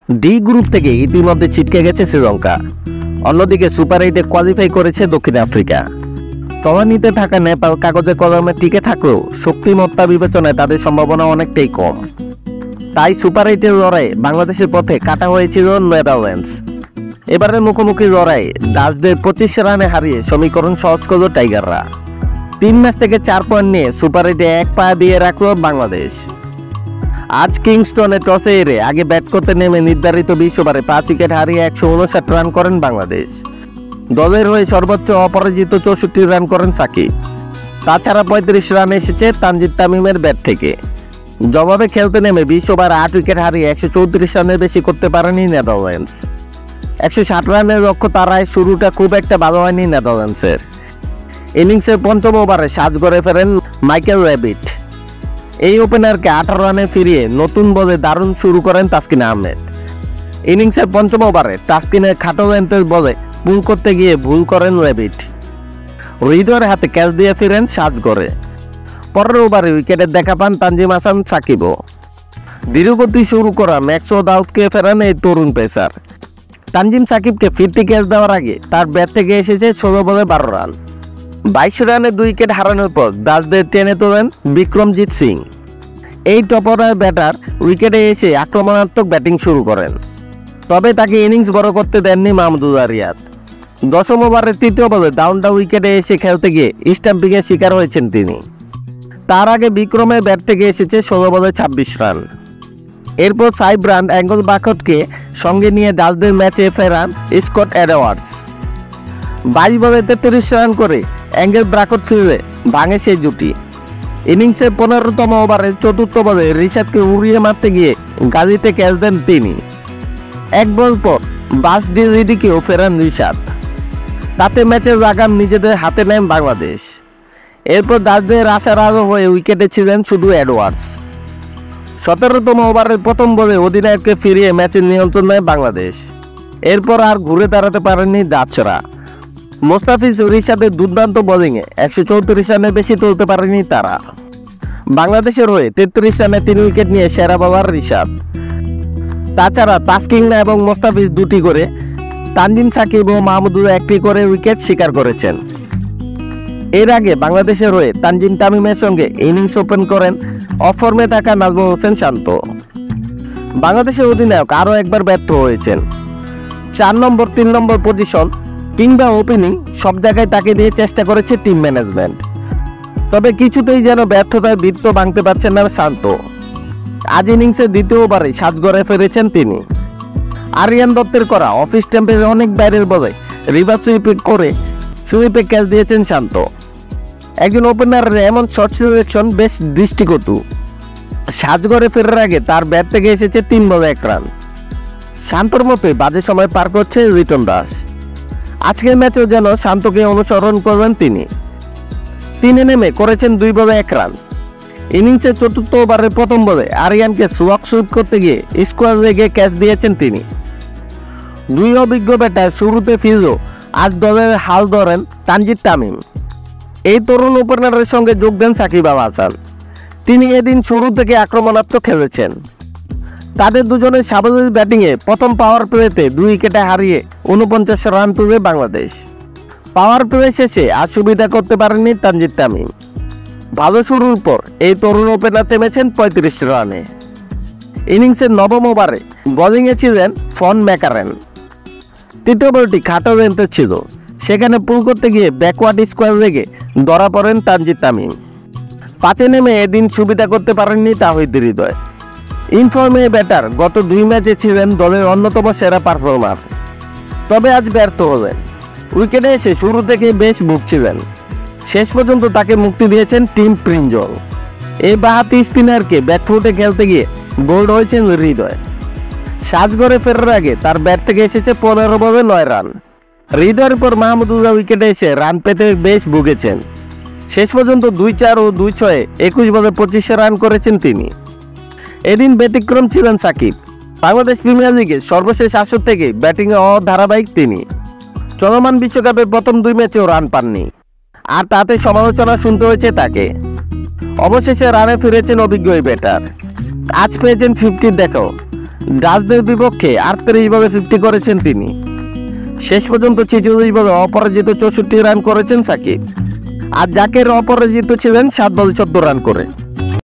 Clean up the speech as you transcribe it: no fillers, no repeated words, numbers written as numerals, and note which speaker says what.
Speaker 1: D group থেকে ইতিমধ্যে ছিটকে গেছে শ্রীলঙ্কা। অন্যদিকে সুপার 8-এ কোয়ালিফাই করেছে দক্ষিণ আফ্রিকা। তলানিতে থাকা নেপাল কাগজে কলমে টিকে থাকলেও শক্তিমত্তা বিবেচনায় তাদের সম্ভাবনা অনেকটাই কম। তাই সুপার 8-এর লড়াইয়ে বাংলাদেশের পথে কাটা হয়েছিল নেদারল্যান্ডস। এবারের মুখোমুখি লড়াইয়ে ডাচদের 25 রানে হারিয়ে সমীকরণ সহজ করল টাইগাররা। 3 ম্যাচ থেকে 4 পয়েন্ট নিয়ে সুপার 8-এ এক পা দিয়ে রাখল বাংলাদেশ। আজ কিংস্টনে টসে হেরে আগে ব্যাট করতে নেমে নির্ধারিত 20 ওভারে 5 উইকেট হারিয়ে 159 রান করেন বাংলাদেশ। দলের হয়ে সর্বোচ্চ অপরাজিত 64 রান করেন সাকিব। তাছাড়া 35 রান এসেছে তানজিদ তামিমের ব্যাট থেকে। জবাবে খেলতে নেমে 20 ওভার 8 উইকেট হারিয়ে 134 রানের বেশি করতে পারেনি নেদারল্যান্ডস। 160 রানের লক্ষ্য তারায় শুরুটা খুব একটা ভালো হয়নি নেদারল্যান্ডসের। ইনিংসের পঞ্চম ওভারে সাজ গড়ে ফেরেন মাইকেল র্যাবিট। এই ওপেনারকে 18 রানে ফিরিয়ে নতুন বলে দারুণ শুরু করেন তাসকিন আহমেদ। ইনিংসের পঞ্চম ওভারে তাসকিনের খাটো লেন্থের বলে পুল করতে গিয়ে ভুল করেন র্যাবিট। হৃদয়ের হাতে ক্যাচ দিয়ে ফিরেন সাজগড়ে। পরের ওভারে উইকেটের দেখা পান তানজিম হাসান সাকিবও। ধীরগতি শুরু করা ম্যাক্সওয়েল দাউদকে ফেরান এই তরুণ পেসার। তানজিম সাকিবকে ফিরতি ক্যাচ দেওয়ার আগে তার ব্যাট থেকে এসেছে 16 বলে 12 রান। 22 রানে 2 উইকেট হারানোর পর ডাচদের টেনে তোলেন বিক্রমজিৎ সিং। এই টপ অর্ডার ব্যাটার উইকেটে এসে আক্রমণাত্মক ব্যাটিং শুরু করেন। তবে তাকে ইনিংস বড় করতে দেননি মাহমুদুল্লাহ রিয়াদ। 10ম ওভারের 3য় বলে ডাউন উইকেটে এসে খেলতে গিয়ে স্টাম্পিংয়ের শিকার হয়েছেন তিনি। তার আগে বিক্রমের ব্যাট থেকে এসেছে 16 বলে 26 রান। এরপর সাইব রান অ্যাঙ্গল বাকটকে সঙ্গে নিয়ে ডাচদের ম্যাচে ফেরান স্কট এডওয়ার্ডস। 22 বলে 33 রান করে অ্যাঙ্গেল ব্রাকট ফিরলে ভাঙে সেই জুটি। ইনিংসের 15তম ওভারের 4র্থ বলে রিশাদকে উড়িয়ে মারতে গিয়ে গালিতে ক্যাচ দেন তিনি। 1 বল পর বাস ডি রিডিকেও ফেরান রিশাদ। তাতে ম্যাচের লাগাম নিজেদের হাতে নেন বাংলাদেশ। এরপর ডাচদের আশার আলো হয়ে উইকেটে ছিলেন শুধু এডওয়ার্ডস। 17তম ওভারের প্রথম বলে অধিনায়ককে ফিরিয়ে ম্যাচের নিয়ন্ত্রণ নেয় বাংলাদেশ। এরপর আর ঘুরে দাঁড়াতে পারেননি ডাচরা। মোস্তাফিজ রিশাদের দুর্দান্ত বোলিংয়ে 134 রানের বেশি তুলতে পারেনি তারা। বাংলাদেশের হয়ে 33 রানে 3 উইকেট নিয়ে সেরা বোলার রিশাদ। তাছাড়া তাসকিন এবং মোস্তাফিজ 2টি করে, তানজিম সাকিব ও মাহমুদুল্লাহ 1টি করে উইকেট শিকার করেছেন। এর আগে বাংলাদেশের হয়ে তানজিম তামিমের সঙ্গে ইনিংস ওপেন করেন অফর্মে থাকা নাজমুল হোসেন শান্ত। বাংলাদেশের অধিনায়ক আরও একবার ব্যর্থ হয়েছেন। 4 নম্বর 3 নম্বর পজিশন কিংবা ওপেনিং সব জায়গায় তাকে দিয়ে চেষ্টা করেছে টিম ম্যানেজমেন্ট। তবে কিছুতেই যেন ব্যর্থতায় বৃত্ত ভাঙতে পারছেন না শান্ত। আজ ইনিংসের 2য় ওভারে সাজগড়ে ফিরেছেন তিনি। আরিয়ান দত্তের করা অফ স্ট্যাম্পের অনেক বাইরের বলে রিভার্স সুইপ করে স্লিপে ক্যাচ দিয়েছেন শান্ত। একজন ওপেনারের এমন শর্ট সিলেকশন বেশ দৃষ্টিকটু। সাজগড়ে ফেরার আগে তার ব্যাট থেকে এসেছে 3 বলে 1 রান। শান্তর মতোই বাজে সময় পার করছে লিটন দাস। আজকের ম্যাচেও যেন শান্তকে অনুসরণ করবেন তিনি। 3-এ নেমে করেছেন 2 বলে 1 রান। ইনিংসের 4র্থ ওভারের প্রথম বলে আরিয়ানকে সোয়াক সুইপ করতে গিয়ে স্কোয়ার লেগে ক্যাচ দিয়েছেন তিনি। 2 অভিজ্ঞ ব্যাটার শুরুতে ফিরলেও আজ দলের হাল ধরেন তানজিদ তামিম। এই তরুণ ওপেনারের সঙ্গে যোগ দেন সাকিব আল হাসান। তিনি এদিন শুরু থেকে আক্রমণাত্মক খেলেছেন। তাদের দুজনের সাবলীল ব্যাটিংয়ে প্রথম পাওয়ার প্লেতে 2 উইকেটে হারিয়ে 49 রান তুলে বাংলাদেশ। পাওয়ার প্লে শেষে আর সুবিধা করতে পারেননি তানজিদ তামিম। ভালো শুরুর পর এই তরুণ ওপেনার থেমেছেন 35 রানে। ইনিংসের 9ম ওভারে বোলিংয়ে ছিলেন ফন ম্যাকারেন। 3য় বলটি খাটো লেন্থের ছিল, সেখানে পুল করতে গিয়ে ব্যাকওয়ার্ড স্কোয়ার লেগে ধরা পড়েন তানজিদ তামিম। 5-এ নেমে এদিন সুবিধা করতে পারেননি তাহিদ হৃদয়। ইনফর্মে ব্যাটার গত 2 ম্যাচে ছিলেন দলের অন্যতম সেরা পারফর্মার। তবে আজ ব্যর্থ হলেন। উইকেটে এসে শুরু থেকে বেশ ভুগছিলেন। শেষ পর্যন্ত তাকে মুক্তি দিয়েছেন টিম প্রিঞ্জল। এই বাঁহাতি স্পিনারকে ব্যাকফুটে খেলতে গিয়ে বোল্ড হয়েছেন হৃদয়। সাজগড়ে ফেরার আগে তার ব্যাট থেকে এসেছে 15 বলে 9 রান। হৃদয়ের পর মাহমুদুল্লাহ উইকেটে এসে রান পেতে বেশ ভুগেছেন। শেষ পর্যন্ত 2-4 ও 2-6 21 বলে 25 রান করেছেন তিনি। এদিন ব্যতিক্রম ছিলেন সাকিব। বাংলাদেশ প্রিমিয়ার লিগের সর্বশেষ আসর থেকে ব্যাটিংয়ে অধারাবাহিক তিনি। চলমান বিশ্বকাপের প্রথম 2 ম্যাচেও রান পাননি, আর তাতে সমালোচনা শুনতে হয়েছে তাকে। অবশেষে রানে ফিরেছেন অভিজ্ঞ এই ব্যাটার। আজ পেয়েছেন 50 দেখাও। ডাচদের বিপক্ষে 38 বলে 50 করেছেন তিনি। শেষ পর্যন্ত 46 বলে অপরাজিত 64 রান করেছেন সাকিব, আর জাকের অপরাজিত ছিলেন 7 বলে 14 রান করে।